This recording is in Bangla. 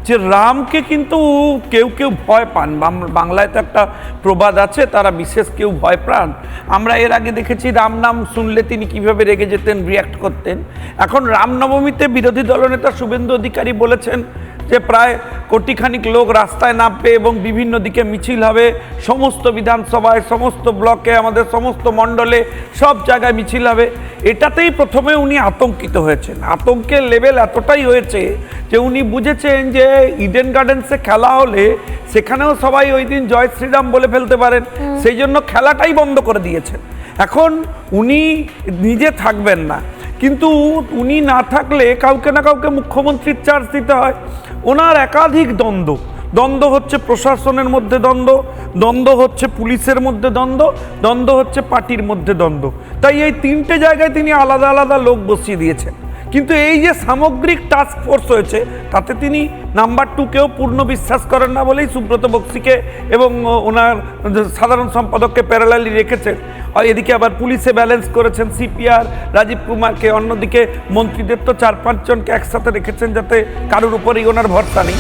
যে রামকে কিন্তু কেউ কেউ ভয় পান। বাংলায় তো একটা প্রবাদ আছে, তারা বিশেষ কেউ ভয় পান। আমরা এর আগে দেখেছি রাম নাম শুনলে তিনি কিভাবে রেগে যেতেন, রিয়াক্ট করতেন। এখন রামনবমীতে বিরোধী দলনেতা শুভেন্দু অধিকারী বলেছেন যে প্রায় কোটিখানিক লোক রাস্তায় নামবে এবং বিভিন্ন দিকে মিছিল হবে, সমস্ত বিধানসভায়, সমস্ত ব্লকে, আমাদের সমস্ত মণ্ডলে, সব জায়গায় মিছিল হবে। এটাতেই প্রথমে উনি আতঙ্কিত হয়েছেন। আতঙ্কের লেভেল এতটাই হয়েছে যে উনি বুঝেছেন যে ইডেন গার্ডেন্সে খেলা হলে সেখানেও সবাই ওই দিন জয় শ্রীরাম বলে ফেলতে পারেন, সেই জন্য খেলাটাই বন্ধ করে দিয়েছেন। এখন উনি নিজে থাকবেন না, কিন্তু উনি না থাকলে কাউকে না কাউকে মুখ্যমন্ত্রীর চার্জ দিতে হয়। ওনার একাধিক দ্বন্দ্ব হচ্ছে প্রশাসনের মধ্যে দ্বন্দ্ব হচ্ছে পুলিশের মধ্যে দ্বন্দ্ব হচ্ছে পার্টির মধ্যে দ্বন্দ্ব। তাই এই তিনটে জায়গায় তিনি আলাদা আলাদা লোক বসিয়ে দিয়েছেন। কিন্তু এই যে সামগ্রিক টাস্ক ফোর্স হয়েছে তাতে তিনি নাম্বার 2-কেও পূর্ণ বিশ্বাস করেন না বলেই সুব্রত বক্সিকে এবং ওনার সাধারণ সম্পাদককে প্যারালালি রেখেছেন। এদিকে আবার পুলিশে ব্যালেন্স করেছেন সিপিআর রাজীব কুমারকে, অন্যদিকে মন্ত্রীদের তো 4-5 জনকে একসাথে রেখেছেন যাতে কারোর উপরেই ওনার ভরসা নেই।